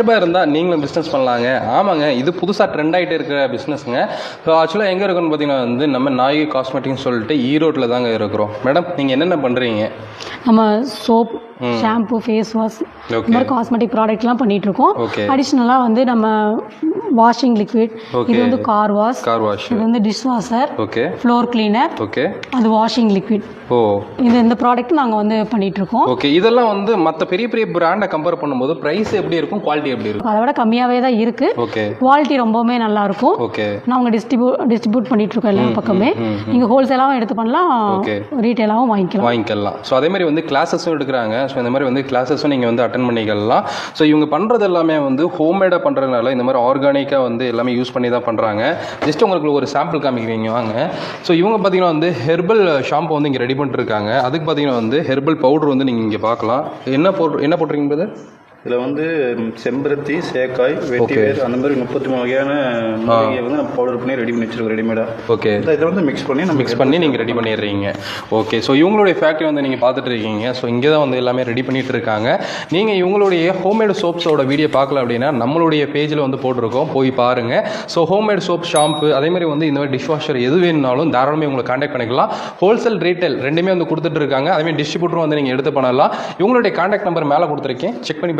ரூபாய் இருந்தால் நீங்களும் பிஸ்னஸ் பண்ணலாங்க. ஆமாங்க, இது புதுசாக ட்ரெண்ட் ஆகிட்டே இருக்கிற பிஸ்னஸ்ங்க. ஸோ ஆக்சுவலாக எங்கே இருக்குன்னு பார்த்தீங்கன்னா வந்து நம்ம நாயகி காஸ்மெட்டிக்னு சொல்லிட்டு ஈரோட்டில் தாங்க இருக்கிறோம். மேடம், நீங்கள் என்னென்ன பண்ணுறீங்க? நம்ம சோப், ஷாம்பு, ஃபேஸ் வாஷ், இந்த மாதிரி காஸ்மெட்டிக் ப்ராடக்ட்லாம் பண்ணிட்டு இருக்கோம். அடிஷ்னலாக வந்து நம்ம வாஷிங் லிக்விட், இது வந்து கார் வாஷ், இது வந்து டிஷ் வாஷர், ஃப்ளோர் கிளீனர், அது வாஷிங் லிக்விட். இந்த ப்ராடக்ட் நாங்கள் வந்து பண்ணிட்டு இருக்கோம். ஓகே, இதெல்லாம் வந்து மற்ற பெரிய பெரிய பிராண்டை கம்பேர் பண்ணும்போது பிரைஸ் எப்படி இருக்கும், குவாலிட்டி எப்படி இருக்கும்? அதை விட கம்மியாகவே தான் இருக்கு. குவாலிட்டி ரொம்பவுமே நல்லா இருக்கும். நாங்கள் டிஸ்ட்ரிபியூட் பண்ணிட்டு இருக்கோம் எல்லா பக்கமே. நீங்கள் ஹோல்சேலாகவும் எடுத்து பண்ணலாம், ரீட்டைலாகவும் வாங்கிக்கலாம். ஸோ அதே மாதிரி வந்து கிளாஸஸும் எடுக்கிறாங்க. ஸோ இந்த மாதிரி வந்து கிளாஸஸும் நீங்கள் வந்து அட்டன் பண்ணிக்கலாம். ஸோ இவங்க பண்ணுறது எல்லாமே வந்து ஹோம்மேடாக பண்ணுறதுனால இந்த மாதிரி ஆர்கானிக்காக வந்து எல்லாமே யூஸ் பண்ணி தான் பண்ணுறாங்க. ஜஸ்ட் உங்களுக்கு ஒரு சாம்பிள் காமிக்கிறீங்க வாங்க. ஸோ இவங்க பார்த்தீங்கன்னா வந்து ஹெர்பல் ஷாம்பு வந்து இங்கே ரெடி பண்ணிட்டுருக்காங்க. அதுக்கு பார்த்தீங்கன்னா வந்து ஹெர்பல் பவுடர் வந்து நீங்கள் இங்கே பார்க்கலாம். என்ன போட்டுறீங்க பிரதர்? இதில் வந்து செம்பருத்தி, சேக்காய், வெட்டிவேர், அந்த மாதிரி 33 வகையான மூலிகையை வந்து நம்ம பவுடர் பண்ணி ரெடி பண்ணி வச்சிருக்கோம் ரெடிமேடாக. இதை வந்து மிக்ஸ் பண்ணி நீங்கள் ரெடி பண்ணிடுறீங்க. ஓகே, ஸோ இவங்களுடைய ஃபேக்ட்ரி வந்து நீங்கள் பார்த்துட்டு இருக்கீங்க. ஸோ இங்கே தான் வந்து எல்லாமே ரெடி பண்ணிட்டு இருக்காங்க. நீங்கள் இவங்களுடைய ஹோம்மேடு சோப்ஸோட வீடியோ பார்க்கல அப்படின்னா நம்மளுடைய பேஜில் வந்து போட்டிருக்கோம், போய் பாருங்கள். ஸோ ஹோம்மேடு சோப், ஷாம்பு, அதே மாதிரி வந்து இந்த மாதிரி டிஷ் வாஷர் எது வேணுனாலும் தாராளமாக உங்களை கான்டாக்ட் பண்ணிக்கலாம். ஹோல்சேல், ரீட்டைல் ரெண்டுமே வந்து கொடுத்துட்டு இருக்காங்க. அதேமாதிரி டிஸ்ட்ரிபியூட்டரும் வந்து நீங்கள் எடுத்து பண்ணலாம். இவங்களுடைய கான்டாக்ட் நம்பர் மேலே கொடுத்துருக்கேன், செக் பண்ணி